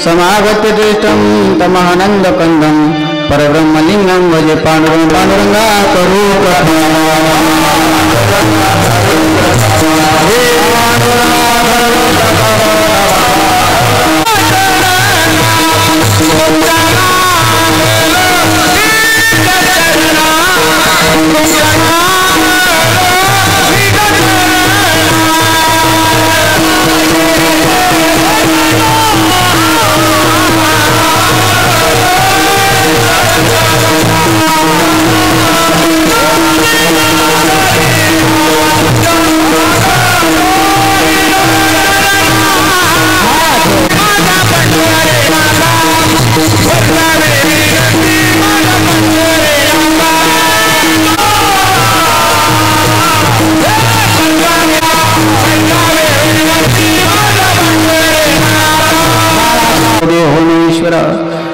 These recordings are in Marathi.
समागत्य दृष्टं तमानन्दकन्दं परब्रह्मलिङ्गं भजे पाण्डुरं पाण्डुरङ्गा करो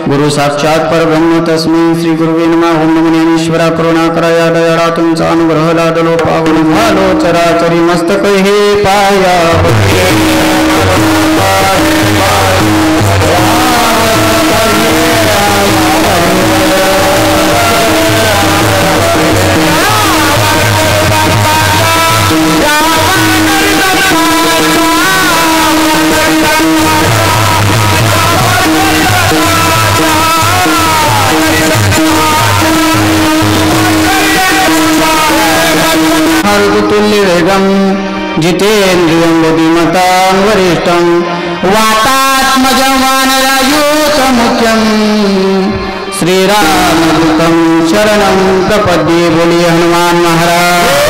गुरु साक्षात् परब्रह्म तस्मै श्री गुरुवे नमः। ओम नमो ज्ञानेश्वरा करुणाकराया दयाळा तुमचा अनुग्रह लादलो पावन झालो चराचरी मस्तक हे पाया तुल्य वेगं जितेन्द्रियं बुद्धिमतां वरिष्ठं वातात्मजं वानरायूतं मुख्यं श्रीरामदूतं शरणं प्रपद्ये। बोलिए हनुमान महाराज।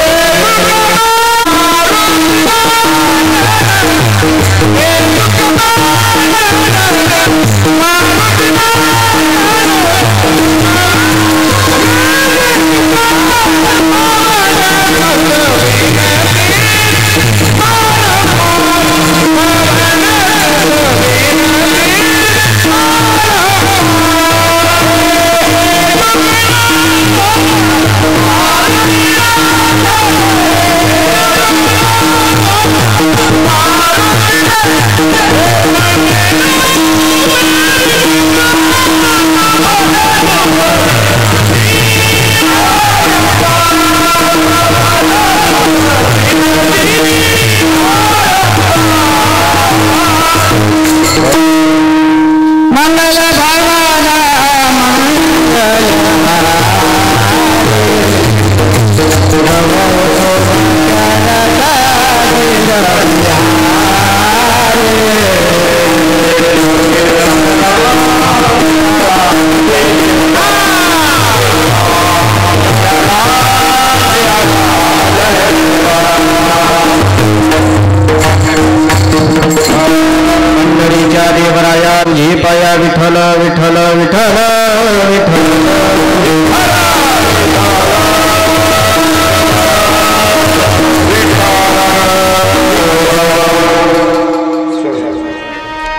विठ्ठल विठ्ठल विठ्ठल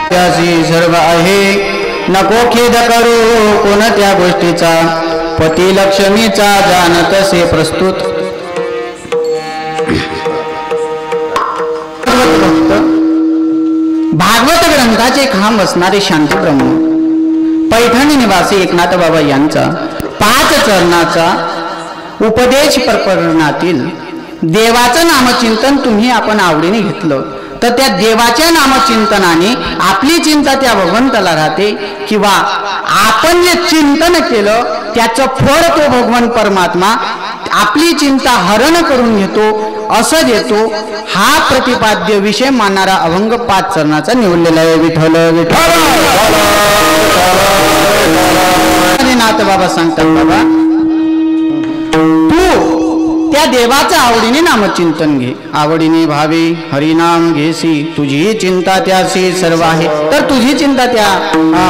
त्याची सर्व आहे नको खेद करू कोणत्या गोष्टीचा पती लक्ष्मीचा जानतसे प्रस्तुत। भागवत ग्रंथाचे खांब असणारे शांतीब्रह्म पैठणी निवासी एकनाथ बाबा यांचा 5 चरणाचा उपदेश प्रकरणातील देवाचं नामचिंतन तुम्ही आपण आवडीने घेतलं तर त्या देवाच्या नामचिंतनाने आपली चिंता त्या भगवंताला राहते किंवा आपण जे चिंतन केलं त्याचं फळ तो भगवान परमात्मा आपली चिंता हरण करून घेतो असं देतो। हा प्रतिपाद्य विषय मानणारा अभंग 5 चरणाचा निवडलेला आहे। विठ्ठल विठ्ठल नाथ बाबा सांगतात बाबा तू त्या देवाचं आवडीने नामचिंतन घे आवडीने भावे हरिनाम घेसी तुझी चिंता त्याशी सर्व आहे। तर तुझी चिंता त्या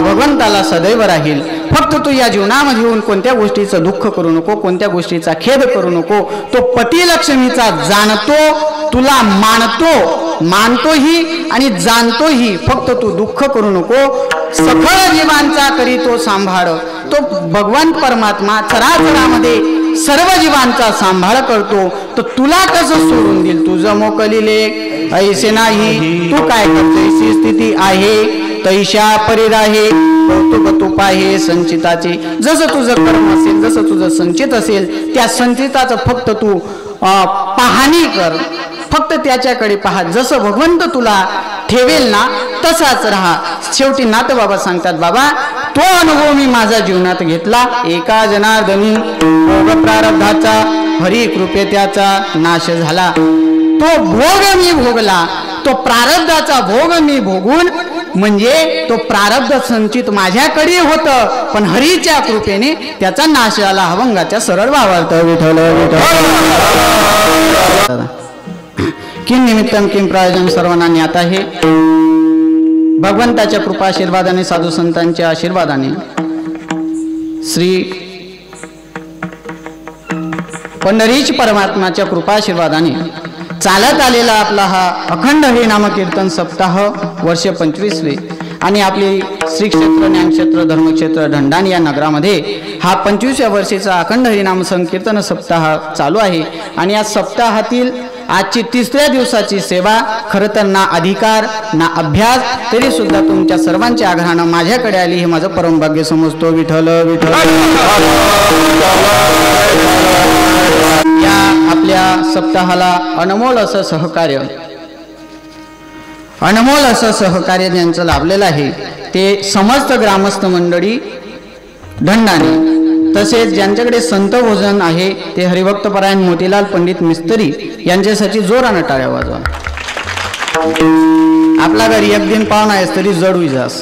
भगवंताला सदैव राहील। फक्त तू या जीवनामध्ये येऊन कोणत्या गोष्टीचं दुःख करू नको कोणत्या गोष्टीचा खेद करू नको। तो पती लक्ष्मीचा जाणतो तुला मानतोही आणि जाणतोही। फक्त तू दुःख करू नको सफळ जीवांचा करी तो सांभाळ। तो भगवान परमात्मा चराचरामध्ये सर्व जीवांचा सांभाळ करतो तर तुला कसं सोडून देईल। तुझं मोकलीले ऐसे नाही तू काय करतोय स्थिती आहे तैशा परी आहे कौतुक तू पाहे संचिताचे। जसं तुझं कर्म असेल जसं तुझं संचित असेल त्या संचिताचं फक्त तू पाहणी कर फक्त त्याच्याकडे पहा। जसं भगवंत तुला ठेवेल ना तसाच राहा। शेवटी नाथ बाबा सांगतात बाबा तो अनुभव मी माझ्या जीवनात घेतला। एका जनार्दनी भोग प्रारब्धाचा हरी कृपे त्याचा नाश झाला। तो भोग मी भोगला तो प्रारब्धाचा भोग मी भोगून म्हणजे तो प्रारब्ध संचित माझ्याकडे होतं पण हरीच्या कृपेने त्याचा नाश झाला। अभंगाच्या सरळ भावार्थ विठ्ठल विठ्ठल। किम निमित्तम किम प्रयोजन सर्वांना ज्ञात आहे। भगवंताच्या कृपा आशीर्वादाने साधू संतांच्या आशीर्वादाने श्री पंढरीच परमात्माच्या कृपा आशीर्वादाने चालत आलेला आपला हा अखंड हे नामकीर्तन सप्ताह वर्ष 25वे आणि आपली श्री क्षेत्र ज्ञानक्षेत्र धर्मक्षेत्र ढंढाण या नगरामध्ये हा 25व्या वर्षीचा अखंड हरिनाम संकीर्तन सप्ताह चालू आहे। आणि या सप्ताहातील आजची 3ऱ्या दिवसाची सेवा खरं तर ना अधिकार ना अभ्यास तरी सुद्धा तुमच्या सर्वांच्या आग्रहानं माझ्याकडे आली हे माझं परम भाग्य समजतो। विठ्ठल विठ्ठल। या आपल्या सप्ताहाला अनमोल असं सहकार्य ज्यांचं लाभलेलं आहे ते समस्त ग्रामस्थ मंडळी ढंढाणे तसेच ज्यांच्याकडे संत भोजन आहे ते हरिभक्तपरायण मोतीलाल पंडित मिस्त्री यांच्यासाठी जोरानं टाळ्या वाजवा। आपला घरी 1 दिन पाहुणा आहेस तरी जड जास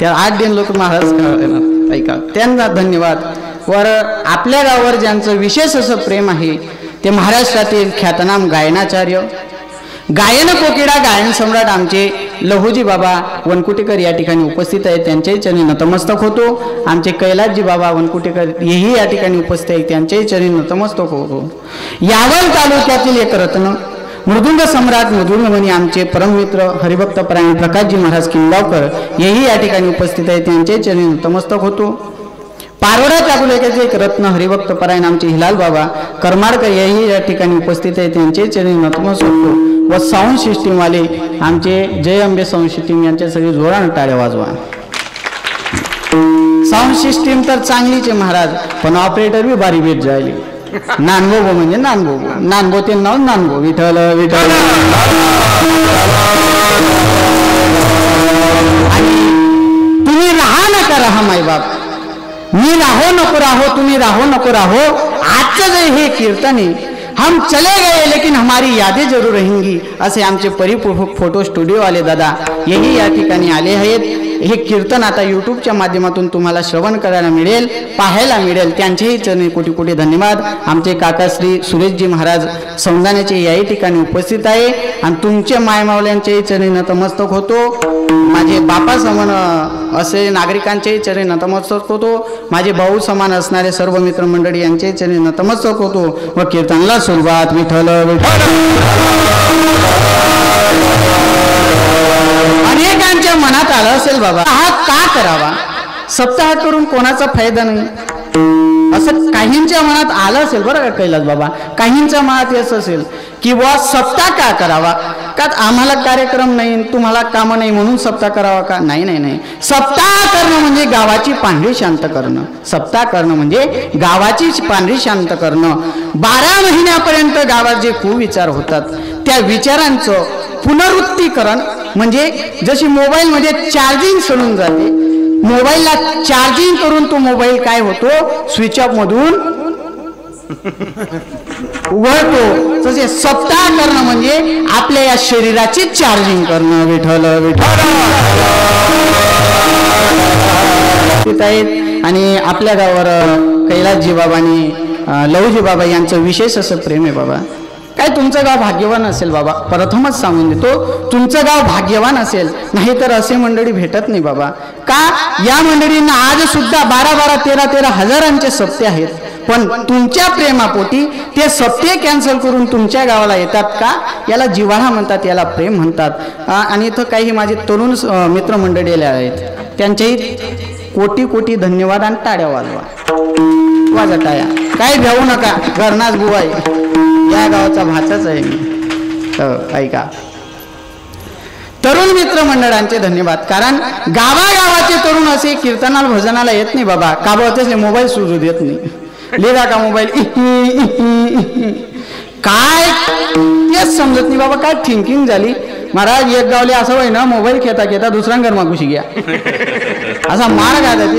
त्या 8 दिन लोक महाराज ऐका त्यांना धन्यवाद। वर आपल्या गावावर ज्यांचं विशेष असं प्रेम आहे ते महाराष्ट्रातील ख्यातनाम गायनाचार्य गायन कोकिडा गायन सम्राट आमचे लहूजी बाबा वनकुटेकर या ठिकाणी उपस्थित आहेत, त्यांच्याही चरणी नतमस्तक होतो. आमचे कैलासजी बाबा वनकुटेकर हेही या ठिकाणी उपस्थित आहेत, त्यांच्याही चरणी नतमस्तक होतो. यावल तालुक्यातील एक रत्न मृदुंग सम्राट मृदुंगमणी आमचे परममित्र हरिभक्त परायण प्रकाशजी महाराज किंगावकर हेही या ठिकाणी उपस्थित आहेत, त्यांच्याही चरणी नतमस्तक होतो. पारोडा तालुक्याचे एक रत्न हरिभक्त परायण आमचे हिलाल बाबा करमाडकर हेही या ठिकाणी उपस्थित आहेत, त्यांच्याही चरणी नतमस्तक होतो. व साऊंड सिस्टीमवाले आमचे जय अंबे साऊंड सिस्टीम यांच्या सगळी जोरानं टाळ्या वाजवा. साऊंड सिस्टीम तर चांगलीच आहे महाराज, पण ऑपरेटर बी बारी भेट जायली. नानगो म्हणजे नानगो नानगो ते नाव नानगो विठ्ठल विठ्ठल. आणि तुम्ही राहा नका राहा मायबाप, मी राहो नको राहो, तुम्ही राहो नको राहो. आजचं जे हे कीर्तन आहे, हम चले गए लेकिन हमारी यादें जरूर रहेंगी असे आमचे फोटो स्टुडिओ वाले दादा हेही या ठिकाणी आले आहेत. हे कीर्तन आता यूट्यूबच्या माध्यमातून तुम्हाला श्रवण करायला मिळेल, पाहायला मिळेल. त्यांचेही चरणी कोटी कोटी धन्यवाद. आमचे काका श्री सुरेशजी महाराज सौंदाण्याचे याही ठिकाणी उपस्थित आहे आणि तुमचे मायमावल्यांच्याही चरणी नतमस्तक होतो. माझे बापा समान असे नागरिकांच्याही चरणी नतमस्तक होतो. माझे भाऊ समान असणारे सर्व मित्रमंडळी यांच्याही चरणी नतमस्तक होतो. व कीर्तनला सुरुवात विठ्ठल विठ्ठल. अनेकांच्या मनात आलं असेल बाबा हा का करावा, सप्ताह करून कोणाचा फायदा नाही असं काहींच्या मनात आलं असेल बरं का कैलास बाबा. काहींच्या मनात येत असेल की बुवा सप्ताह का करावा, का आम्हाला कार्यक्रम नाही तुम्हाला कामं नाही म्हणून सप्ताह करावा का. नाही नाही नाही, सप्ताह करणं म्हणजे गावाची पांढरी शांत करणं. सप्ताह करणं म्हणजे गावाची पांढरी शांत करणं. 12 महिन्यापर्यंत गावात जे कुविचार होतात त्या विचारांचं पुनरुत्तीकरण म्हणजे जशी मोबाईलमध्ये चार्जिंग सोडून जाते, मोबाईलला चार्जिंग करून तो मोबाईल काय होतो स्विच ऑफ मधून उघडतो, तसे सप्ताह करणं म्हणजे आपल्या या शरीराची चार्जिंग करणं. विठ्ठल विठ्ठल. आणि आपल्या गावावर कैलासजी बाबांनी लहूजी बाबा यांचं विशेष असं प्रेम आहे बाबा. काय तुमचं गाव भाग्यवान असेल बाबा, प्रथमच सांगून देतो तुमचं गाव भाग्यवान असेल, नाहीतर असे मंडळी भेटत नाही बाबा. का या मंडळींना आज सुद्धा 12-12, 13-13 हजारांचे सप्ते आहेत, पण तुमच्या प्रेमापोटी ते सप्ते कॅन्सल करून तुमच्या गावाला येतात. का याला जिव्हाळा म्हणतात, याला प्रेम म्हणतात. आणि इथं काही माझे तरुण मित्रमंडळी आहेत, त्यांचेही कोटी कोटी धन्यवाद आणि टाळ्या वाजवा. वाजा टाळ्या, काही भेऊ नका, घरनाच बुवाई या गावाचा भाचाच आहे मी. ऐका तरुण मित्रमंडळांचे धन्यवाद, कारण गावागावाचे तरुण असे कीर्तनाला भजनाला येत नाही बाबा. का बघतेच मोबाईल सुरू देत नाही, लिहा का मोबाईल काय तेच समजत नाही बाबा. काय थिंकिंग झाली महाराज. एक गावले असं होय ना, मोबाईल घेता घेता दुसऱ्या घर मागुशी घ्या असा मार घालत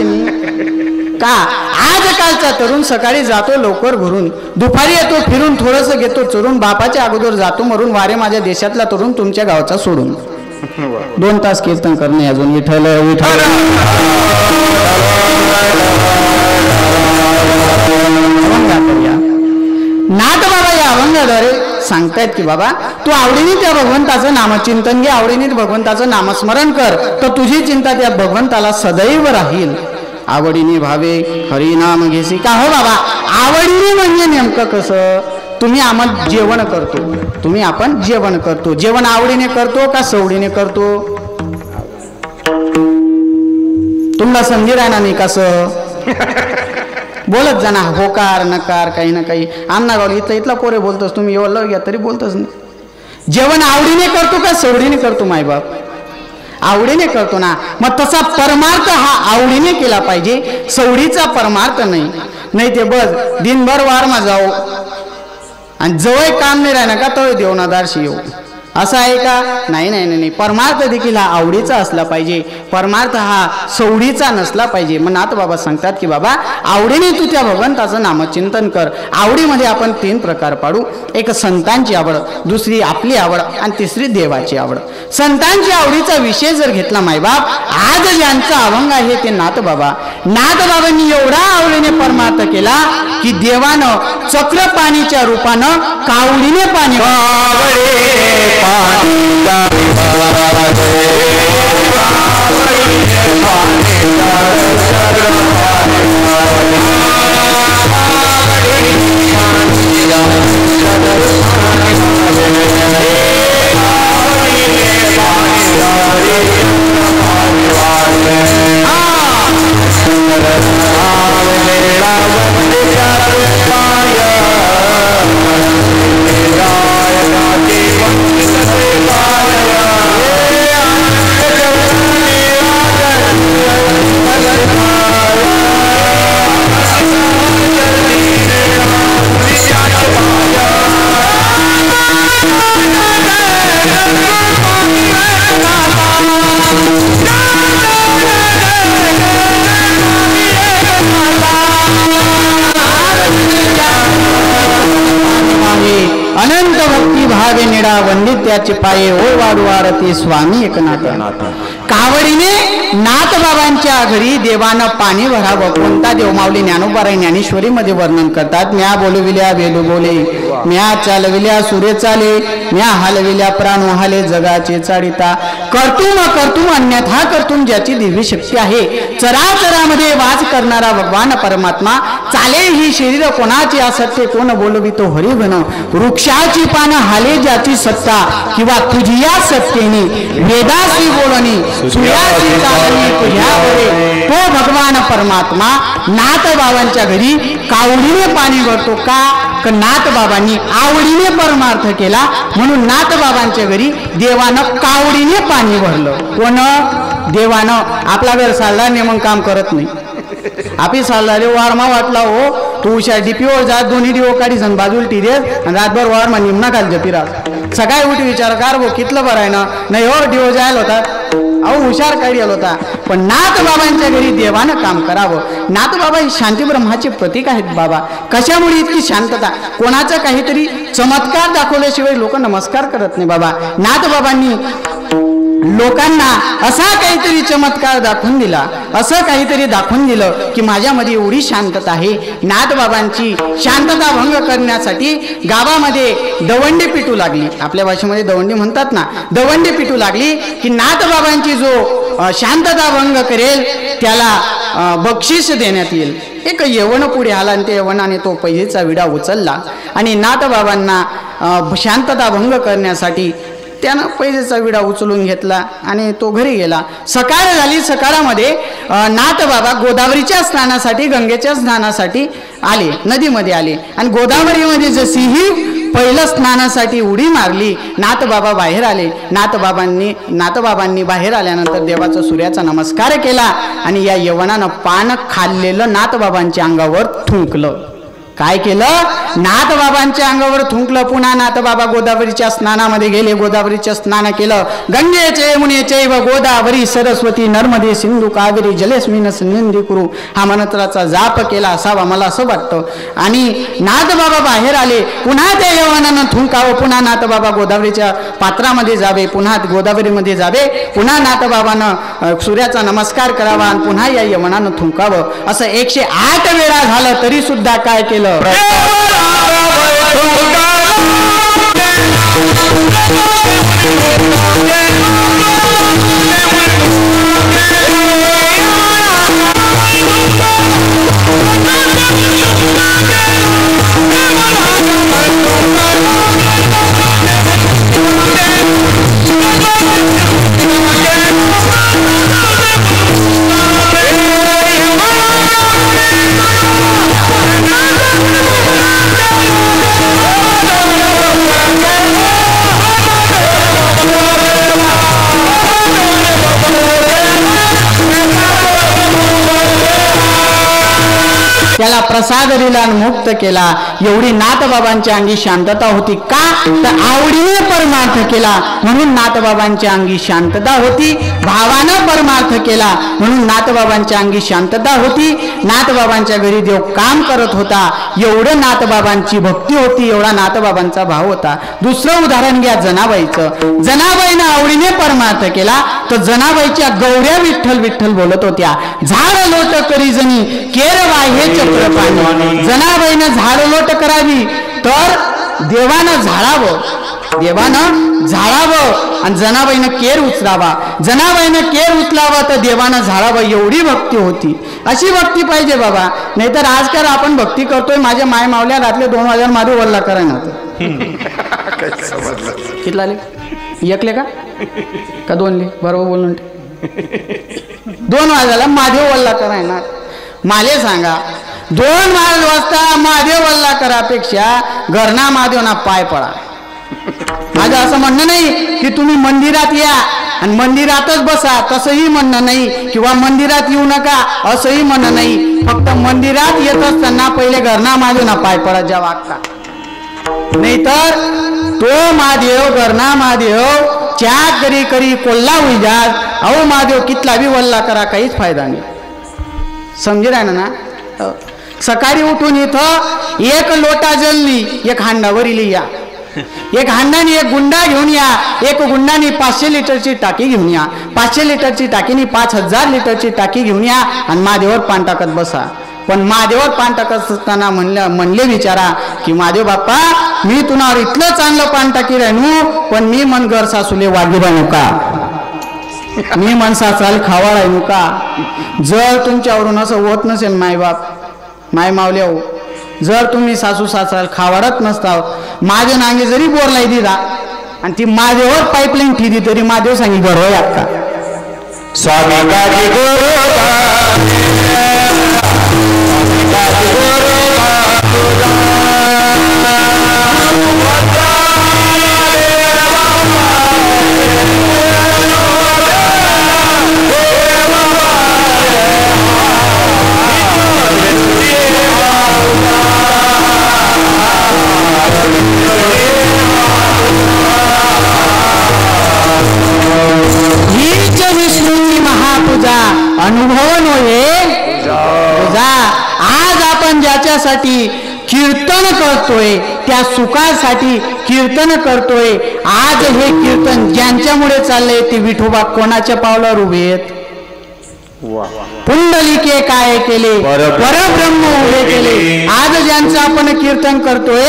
का. आजकालचा तरुण सकाळी जातो लवकर घरून, दुपारी येतो फिरून थोडंसं घेतो चोरून, बापाच्या अगोदर जातो मरून. वारे माझ्या देशातला तरुण तुमच्या गावचा सोडून 2 तास कीर्तन करणे अजून. विठ्ठल विठ्ठल. नाथ बाबा या अभंगाद्वारे सांगतायत की बाबा तू आवडीने त्या भगवंताचं नामचिंतन घे, आवडीने भगवंताचं नामस्मरण कर, तर तुझी चिंता त्या भगवंताला सदैव राहील. आवडीने भावे हरिनाम घेसी. का हो बाबा, आवडीने म्हणजे नेमकं कसं. तुम्ही आम्हाला जेवण करतो, तुम्ही आपण जेवण करतो, जेवण आवडीने करतो का सवडीने करतो. तुम्हाला संधी राहणार नाही कसं बोलत जाना, होकार नकार काही ना काही. आमना गावली इथला पोरे बोलतोस, तुम्ही एवढं घ्या तरी बोलतोच नाही. जेवण आवडीने करतो का सवडीने करतो मायबाप. आवडीने करतो ना, मग तसा परमार्थ हा आवडीने केला पाहिजे, सवडीचा परमार्थ नाही. नाही ते बस दिनभर वारमा जाऊ आणि जवळ काम नाही राहणार का तळ देऊ ना दारशी येऊ. असं आहे का? नाही नाही नाही, परमार्थ देखील हा आवडीचा असला पाहिजे, परमार्थ हा सवडीचा नसला पाहिजे. मग नाथ बाबा सांगतात की बाबा आवडीने तू त्या भगवंताचं नामचिंतन कर. आवडीमध्ये आपण 3 प्रकार पाडू. एक संतांची आवड, दुसरी आपली आवड आणि तिसरी देवाची आवड. संतांची आवडीचा विषय जर घेतला मायबाप, आज ज्यांचा अभंग आहे ते नाथ बाबांनी एवढा आवडीने परमार्थ केला की देवानं चक्रपाणीच्या रूपानं कावडीने पाणी अनंत भक्ती भावे निडा वंदित्याचे पाये ओ वाढवारती स्वामी एकनाथ. कावडीने नाथ बाबांच्या घरी देवानं पाणी भरावं. कोणता देव? माऊली ज्ञानोबाराय ज्ञानेश्वरी मध्ये वर्णन करतात. म्या बोलविल्या वेलू बोले, म्या चालविल्या सूर्य चाले, म्या हलविल्या प्राण हाले जगाचे चाडिता. कर्तुम अन्यथा कर्तुम ज्याची दिव्य शक्ती आहे. चराचरामध्ये वास करणारा भगवान परमात्मा. चाले ही शरीर कोणाची असत्य, कोण बोलवितो हरिघन. वृक्षाची पानं हाले ज्याची सत्ता, किंवा तुझिया सत्तेने वेदासी बोलणी सूर्याची चालणी तुझ्यावरे. तो भगवान परमात्मा नाथ बाबांच्या घरी कावडीने पाणी भरतो का? नाथ बाबांनी आवडीने परमार्थ केला म्हणून नाथ बाबांच्या घरी देवानं कावडीने पाणी भरलं. कोण? देवानं. आपला घर सालदार नेमून काम करत नाही. आपली सालदारे वारमा वाटला हो तू हुशार डीपीवर जा, 2 डिओ काढी जण बाजूला टी देस आणि रातभर वारमा निमना काल जपिरा. सकाळी उठी विचार कार भो कितलं बरं आहे ना. नाही हो डिओ जायला होता, अहो हुशार काढी आला होता. पण नाथ बाबांच्या घरी देवानं काम करावं. नाथ बाबा ही शांती ब्रह्माचे प्रतीक आहेत. बाबा कशामुळे इतकी शांतता? कोणाचा काहीतरी चमत्कार दाखवल्याशिवाय लोक नमस्कार करत नाही. बाबा नाथ बाबांनी लोकांना असा काहीतरी चमत्कार दाखवून दिला, असं काहीतरी दाखवून दिलं की माझ्यामध्ये एवढी शांतता आहे. नाथ बाबांची शांतता भंग करण्यासाठी गावामध्ये दवंडी पिटू लागली. आपल्या भाषेमध्ये दवंडी म्हणतात ना. दवंडी पिटू लागली की नाथ बाबांची जो शांतता भंग करेल त्याला बक्षीस देण्यात येईल. एक यवन पुढे आला आणि त्या यवनाने तो पैजेचा विडा उचलला आणि नाथ बाबांना शांतता भंग करण्यासाठी त्यानं पैजेचा विडा उचलून घेतला आणि तो घरी गेला. सकाळ झाली. सकाळामध्ये नाथ बाबा गोदावरीच्या स्नानासाठी, गंगेच्या स्नानासाठी आले, नदीमध्ये आले आणि गोदावरीमध्ये जशी ही पहिलं स्नानासाठी उडी मारली, नाथ बाबा बाहेर आले. नाथ बाबांनी बाहेर आल्यानंतर देवाचा सूर्याचा नमस्कार केला आणि या यवनानं पान खाल्लेलं नाथ बाबांच्या अंगावर थुंकलं. काय केलं? नाथ बाबांच्या अंगावर थुंकलं. पुन्हा नाथ बाबा गोदावरीच्या स्नानामध्ये गेले. गोदावरीचं स्नान केलं. गंगेचे यमुनेचे व गोदावरी सरस्वती नर्मदे सिंधू कावेरी जलेस्मिन सन्निधी कुरु हा मंत्राचा जाप केला असावा मला असं वाटतं. आणि नाथ बाबा बाहेर आले. पुन्हा त्या यवनानं थुंकावं. पुन्हा नाथ बाबा गोदावरीच्या पात्रामध्ये जावे, पुन्हा गोदावरीमध्ये जावे. पुन्हा नाथ बाबानं सूर्याचा नमस्कार करावा आणि पुन्हा या यवनानं थुंकावं. असं 108 वेळा झालं तरी सुद्धा काय केलं? त्याला प्रसाद दिला आणि मुक्त व्यक्त केला. एवढी नाथबाबांच्या अंगी शांतता होती का? तर आवडीने परमार्थ केला म्हणून नाथबाबांच्या अंगी शांतता होती. भावानं परमार्थ केला म्हणून नाथबाबांच्या अंगी शांतता होती. नाथबाबांच्या घरी देव काम करत होता, एवढं नाथबाबांची भक्ती होती, एवढा नाथबाबांचा भाव होता. दुसरं उदाहरण घ्या जनाबाईचं. जनाबाईनं आवडीने परमार्थ केला तर जनाबाईच्या गौऱ्या विठ्ठल विठ्ठल बोलत होत्या. झाड लोट करी जणी केर वाहे चक्रपाणी. जनाबाईनं झाड लोट करावी तर देवानं झाडावं, देवानं झाडावं आणि जनाबाईनं केर उचलावा. जनाबाईनं केर उचलावा तर देवानं झाडावं, एवढी भक्ती होती. अशी भक्ती पाहिजे बाबा. नाहीतर आजकाल आपण भक्ती करतोय. माझ्या माय मावल्या रात्री 2 वाजता माझे वल्ला करायला किती आले? एकले का 2 ले? बरोबर बोलून 2 वाजायला महादेव वल्ला करायला. माले सांगा 2 वाजता महादेव वल्ला करापेक्षा घरना महादेवना पाय पडा. माझं असं म्हणणं नाही की तुम्ही मंदिरात या आणि मंदिरातच बसा, तसंही म्हणणं नाही, किंवा मंदिरात येऊ नका असंही म्हणणं नाही. फक्त मंदिरात येत असताना पहिले घरना महादेवना पाय पडा ज्या वागता. नाहीतर तो महादेव घरना महादेव च्या करी करी कोल्हा उजात. अहो महादेव कितला बी वल्ला करा काहीच फायदा नाही. समजे राहिना ना. सकाळी उठून इथं 1 लोटा जलली 1 हांडावर इली या. 1 हांडाने 1 गुंडा घेऊन या. 1 गुंडाने 500 लिटरची टाकी घेऊन या. 500 लिटरची टाकीने 5000 लिटरची टाकी घेऊन या आणि महादेवर पान टाकत बसा. पण महादेवर पान टाकत असताना म्हणले विचारा की महादेव बाप्पा मी तुनावर इतलं चांगलं पान टाकी राहू, पण मी मन घर सासूले वागी राहू का? मी मन सासाल खावा राहू का? जर तुमच्यावरून असं होत नसेल मायबाप माय मावले हो, जर तुम्ही सासू सासाल खावाडत नसता, माझ्या नांगे जरी बोरलाई दिला आणि ती माझ्यावर पाईपलाईन ठिदी तरी महादेव सांगी घर होय का? स्वामी अनुभव आज आपण ज्याच्यासाठी कीर्तन करतोय त्या सुखासाठी कीर्तन करतोय. आज हे कीर्तन ज्यांच्यामुळे चाललंय ते विठोबा कोणाच्या पावलावर उभे आहेत? पुंडलिके काय केले परब्रह्म उभे केले. आज ज्यांचं आपण कीर्तन करतोय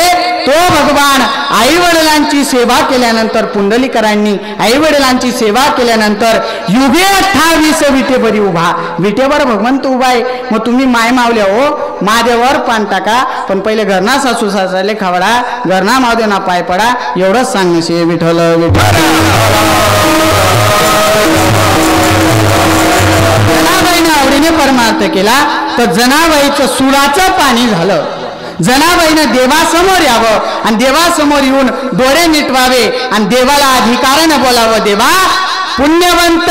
तो भगवान आई वडिलांची सेवा केल्यानंतर, पुंडलिकरांनी आई वडिलांची सेवा केल्यानंतर युगे 28 विटेवरी उभा. विटेवर भगवंत उभा आहे. मग तुम्ही माय मावल्या हो, महादेवावर पान टाका, पण पहिले घरना सासू सासऱ्याले खावडा, घरना महादेवना पाय पडा, एवढंच सांगणं शे. विठ्ठल विठ्ठल. जनाबाईने आवडीने परमार्थ केला तर जनाबाईचं सुडाचं पाणी झालं. जनाबाईनं देवासमोर यावं आणि देवासमोर येऊन डोळे मिटवावे आणि देवाला अधिकारानं बोलावं. देवा पुण्यवंत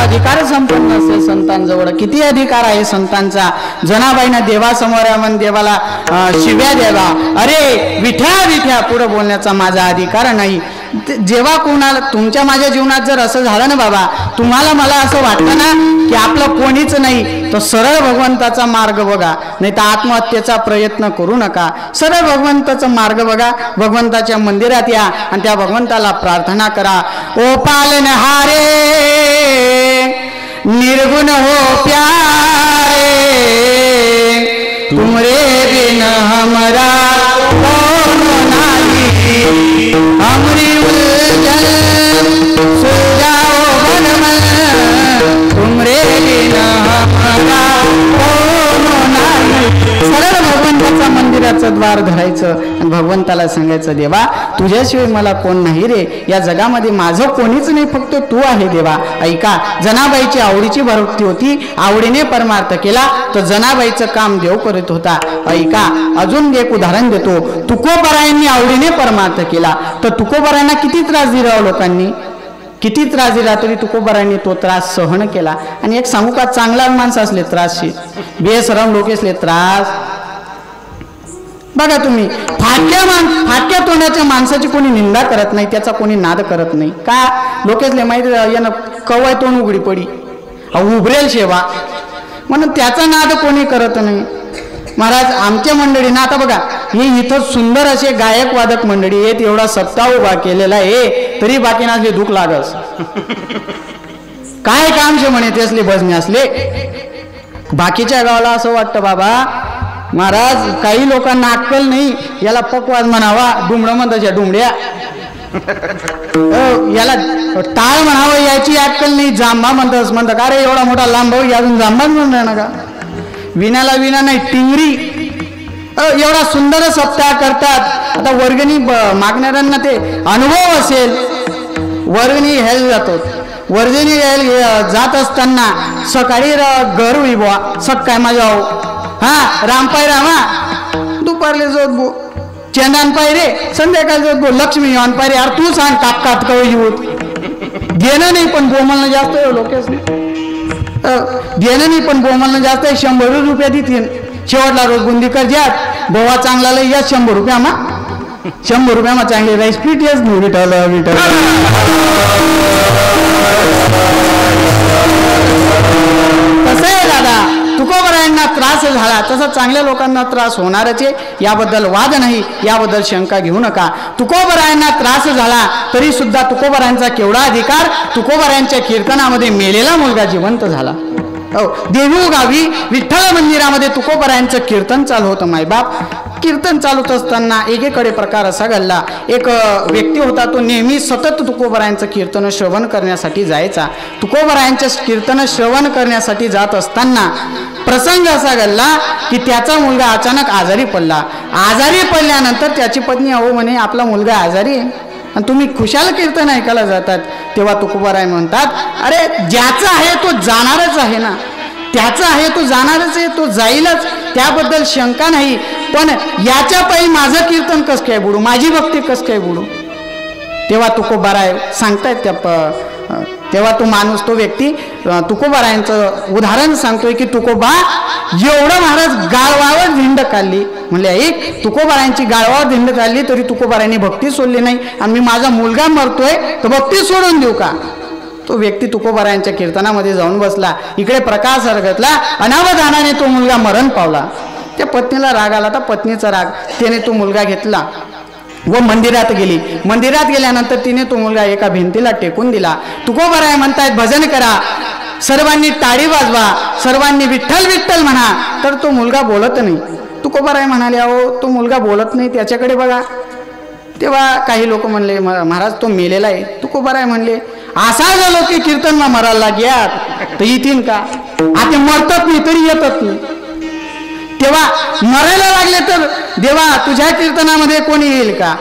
अधिकार संपन्न असेल संतांजवळ. किती अधिकार आहे संतांचा. जनाबाईनं देवासमोर देवाला शिव्या द्यावा. अरे विठ्या विठ्या पुढे बोलण्याचा माझा अधिकार नाही. जेव्हा कोणाला तुमच्या माझ्या जीवनात जर असं झालं ना बाबा, तुम्हाला मला असं वाटतं ना की आपलं कोणीच नाही, तर सरळ भगवंताचा मार्ग बघा, नाही तर आत्महत्येचा प्रयत्न करू नका. सरळ भगवंताचा मार्ग बघा, भगवंताच्या मंदिरात या आणि त्या भगवंताला प्रार्थना करा. ओ पालनहारे निर्गुण हो प्यारे, तुमरे बिन हमरा कौन नाही, हमरी उलझन सुलझाओ बनमन, तुमरे बिन हमरा कौन नाही. सरळ भगवंताचा मंदिराचं द्वार धरायचं आणि भगवंताला सांगायचं, देवा तुझ्याशिवाय मला कोण नाही रे, या जगामध्ये माझं कोणीच नाही, फक्त तू आहे देवा. ऐका, जनाबाईची आवडीची भक्ती होती, आवडीने परमार्थ केला तर जनाबाईचं काम देव करत होता. ऐका, अजून एक उदाहरण देतो. तुकोबारायांनी आवडीने परमार्थ केला तर तुकोबारायांना किती त्रास दिला लोकांनी, किती त्रास दिला, तरी तुकोबारायांनी तो त्रास सहन केला. आणि एक सांगू का, चांगला माणसं असले त्रासशी, बेसरम लोक असले त्रास. बघा तुम्ही, फाटक्या तोंडाच्या माणसाची कोणी निंदा करत नाही, त्याचा कोणी नाद करत नाही. का लोकेसले माहिती यानं कवाय तोंड उघडी पडी, उभरेल शेवा म्हणून त्याचा नाद कोणी करत नाही. महाराज आमच्या मंडळीनं आता बघा, हे इथं सुंदर असे गायक वादक मंडळी आहेत, एवढा सप्ताह उभा केलेला आहे, तरी बाकी नसले दुःख लागस. काय काम शे म्हणे ते असले भजने असले. बाकीच्या गावाला असं वाटतं बाबा महाराज काही लोकांना अक्कल नाही, याला पकवाज म्हणावा, डुमडं म्हणताच्या डुमड्या, याला टाळ म्हणावं याची अक्कल नाही, जांबा म्हणतात का रे एवढा मोठा लांब भाऊ अजून जांबाच म्हणणार ना का, विणाला विना नाही टिंगरी. एवढा सुंदर सप्ताह करतात. आता वर्गणी मागणाऱ्यांना ते अनुभव असेल, वर्गणी घ्यायला जातो, वर्गणी घ्यायला जात असताना सकाळी घर विबवा सकाळ माझ्या हा रामपाय रामा, दुपारले जोत बो चंदान पाय रे, संध्याकाळी जोत बो लक्ष्मी आण पाय रे. अरे तू सांग काप कात कवळी होत देणं नाही, पण बोमलनं जास्त आहे लोकेच देणं नाही, पण बोमलनं जास्त आहे. 100 रुपये देतील शेवटला रोज बुंदी कर ज्यात बोवा चांगला लई या 100 रुपयामा 100 रुपयामा चांगली राईस पीठ येस नाही विठल. कसं आहे दादा, तुकोबारायांना त्रास झाला तसा चांगल्या लोकांना त्रास होणारच आहे, याबद्दल वाद नाही, याबद्दल शंका घेऊ नका. तुकोबारायांना त्रास झाला तरी सुद्धा तुकोबारायांचा केवढा अधिकार, तुकोबारायांच्या कीर्तनामध्ये मेलेला मुलगा जिवंत झाला. देहू गावी विठ्ठल मंदिरामध्ये तुकोबारायांचं कीर्तन चालू होतं. मायबाप कीर्तन चालूत असताना एकीकडे प्रकार असा घडला, एक व्यक्ती होता, तो नेहमी सतत तुकोबारायांचं कीर्तन श्रवण करण्यासाठी जायचा. तुकोबारायांचं कीर्तन श्रवण करण्यासाठी जात असताना प्रसंग असा घडला की त्याचा मुलगा अचानक आजारी पडला. आजारी पडल्यानंतर त्याची पत्नी अहो म्हणे आपला मुलगा आजारी आहे आणि तुम्ही खुशाल कीर्तन ऐकायला जातात. तेव्हा तुकोबाराय म्हणतात, अरे ज्याचा आहे तो जाणारच आहे ना, त्याचा आहे तो जाणारच आहे, तो जाईलच, त्याबद्दल शंका नाही, पण याच्या पायी माझं कीर्तन कसं काय बुडू, माझी भक्ती कसं काय बुडू. तेव्हा तुकोबाराय सांगतायत तेव्हा तो माणूस, तो व्यक्ती तुकोबारायांचं उदाहरण सांगतोय की तुकोबा एवढं महाराज गाळवावर धिंड काढली. म्हणले ऐक, तुकोबारायांची गाळवावर धिंड काढली तरी तुकोबारायांनी भक्ती सोडली नाही, आणि मी माझा मुलगा मरतोय तर भक्ती सोडून देऊ का. तो व्यक्ती तुकोबारायांच्या कीर्तनामध्ये जाऊन बसला. इकडे प्रकाश सरगतला, अनावधानाने तो मुलगा मरण पावला. त्या पत्नीला राग आला, तर पत्नीचा राग, त्याने तो मुलगा घेतला व मंदिरात गेली. मंदिरात गेल्यानंतर तिने तो मुलगा एका भिंतीला टेकून दिला. तुकोबाराय म्हणतायत भजन करा, सर्वांनी टाळी वाजवा, सर्वांनी विठ्ठल विठ्ठल म्हणा. तर तो मुलगा बोलत नाही. तुकोबाराय म्हणाले, अहो तो मुलगा बोलत नाही, त्याच्याकडे बघा. तेव्हा काही लोक म्हणले, महाराज तो मेलेला आहे. तुकोबाराय म्हणले, असा झालो की कीर्तन मरायला लाग्यात तर येतील का, आता मरतात नाही तरी येतात नाही. तेव्हा मरायला लागले तर देवा तुझ्या कीर्तनामध्ये कोणी येईल का.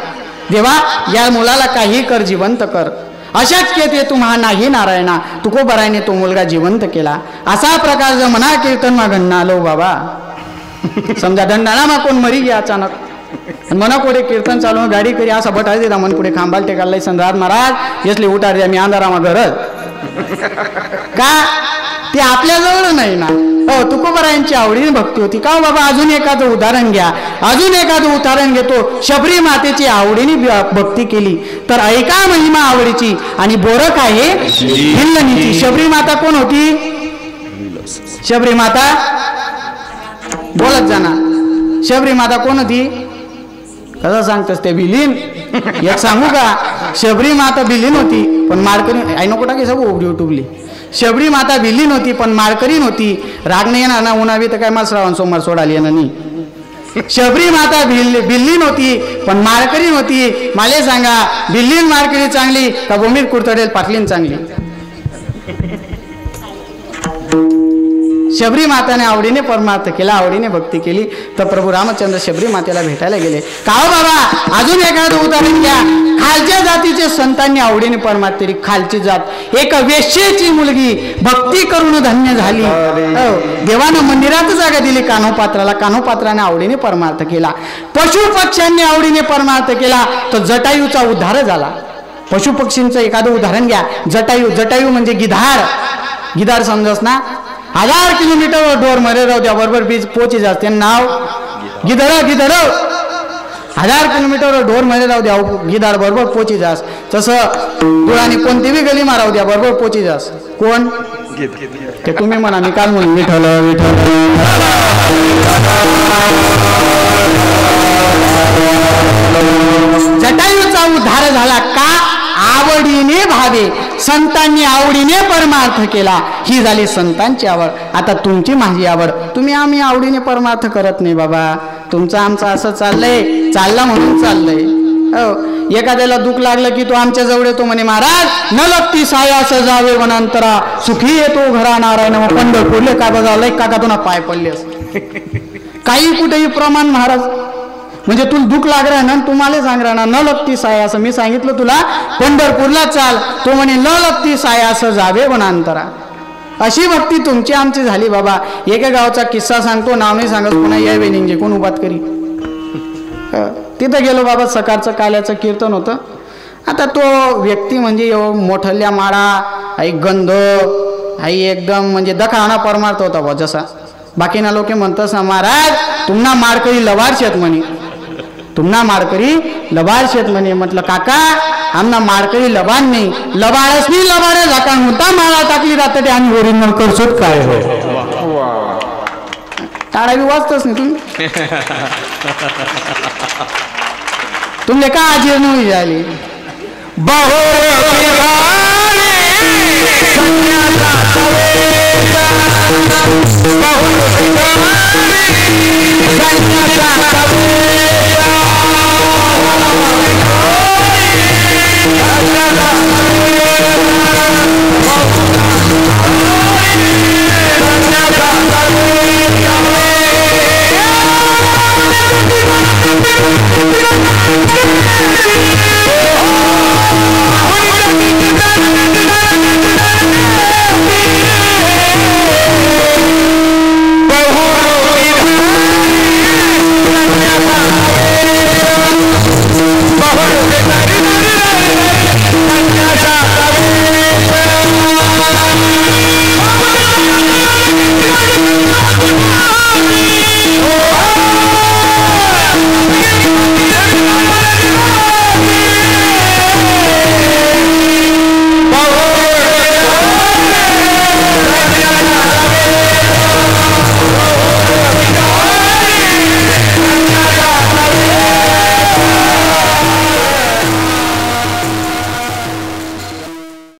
देवा या मुलाला काही कर, जिवंत कर, अशक्य ते तुम्हा नाही नारायणा. तुकोबारायने तो मुलगा जिवंत केला. असा प्रकार जर मना कीर्तन मा घडना आलो बाबा, समजा दंडाणा मा कोण मरी गया अचानक, मना कोडे कीर्तन चालू गाडी करी असा बटाय देता मन पुढे खांबाल टेकाल संद्रात महाराज यसले उठार द्या मी अंधारामा गरज का, ते आपल्याजवळ नाही ना. तुकोबारायांची आवडीने भक्ती होती का बाबा. अजून एखादं उदाहरण घ्या, अजून एखादं उदाहरण घेतो. शबरी मातेची आवडीने भक्ती केली तर ऐका महिमा आवडीची. आणि बोरक आहे भिल्लनीची. शबरी माता कोण होती? शबरी माता बोलत जाणार. शबरी माता कोण होती? कसं सांगतस ते भिलीन? एक सांगू का? शबरी माता भिलीन होती पण माळकरी आई नको टाके सब युट्यूबली. शबरी माता भिलीन होती पण माळकरी नव्हती. राग नाही येणार ना उन्हावी तर काय मला श्रावण सोमवार सोडाली येणार नाही. शबरी माता भिल्लीन होती पण माळकरी नव्हती. मला सांगा भिल्लीन माळकरी चांगली का बोंबील कुरतडेल पाटलीन चांगली? शबरी माताने आवडीने परमार्थ केला, आवडीने भक्ती केली. तर प्रभू रामचंद्र शबरी मातेला भेटायला गेले. का हो बाबा अजून एखादं उदाहरण घ्या. खालच्या जातीचे संतांनी आवडीने परमार्थ केली. खालची जात एक वेश्येची मुलगी भक्ती करून धन्य झाली. देवानं मंदिरात जागा दिली कान्होपात्राला. कान्होपात्राने आवडीने परमार्थ केला. पशु पक्ष्यांनी आवडीने परमार्थ केला तर जटायूचा उद्धार झाला. पशु पक्षींचं एखादं उदाहरण घ्या. जटायू, जटायू म्हणजे गिधाड. गिधाड समजस ना? 1000 किलोमीटर डोर मध्ये राहू द्या बरोबर बीज पोची जास्त नाव गिधड. गिधड 1000 किलोमीटर डोर मध्ये राहू द्या गिधाड बरोबर पोची जास. तसं डोळाने कोणती बी गली मारावू द्या बरोबर पोची जास. कोण ते तुम्ही म्हणा, मी काल म्हणून विठ्ठल विठ्ठल. जटायूचा उद्धार झाला का? आवडीने भावे. संतांनी आवडीने परमार्थ केला. ही झाली संतांची आवड. आता तुमची माझी आवड. तुम्ही आम्ही आवडीने परमार्थ करत नाही बाबा. तुमचं आमचं असं चाललंय, चाललं म्हणून चाललंय. हो, एखाद्याला दुःख लागलं की तो आमच्या जवळ येतो म्हणे महाराज न लगती साया सजावे वनांतरा सुखी येतो घरा नारायण. मग पंढरपूरले का बजावलंय काका तुला पाय पडले काही कुठेही प्रमाण महाराज. म्हणजे तुला दुःख लागणार ना तुम्हाला सांगणार ना न लगती साया असं मी सांगितलं तुला पंढरपूरला चाल. तो म्हणे न लगती साया असं जावे वनांतरा. अशी भक्ती तुमची आमची झाली बाबा. एका गावचा किस्सा सांगतो, नाव नाही सांगत पुन्हा या वेनिंगचे कोण उभात करी. तिथं गेलो बाबा. सकाळचं काल्याचं कीर्तन होतं. आता तो व्यक्ती म्हणजे मोठल्या माळा आई गंध आई एकदम म्हणजे दखाना परमार्थ होता बा. जसा बाकीना लोक म्हणतस ना महाराज तुम्हाला माळकरी लवार शेत म्हणे, तुम्हाला माळकरी लबाड शेत म्हणे. म्हटलं काका आमना माळकरी लबाड नाही, लबाडच नाही लबाड झाका मुद्दा माळा टाकली जाते आणि ओरिजिनल करसोत काय हो टाळावी वाचतच नाही तुम्ही. तुमले का आजीर्ण होई झाली बहु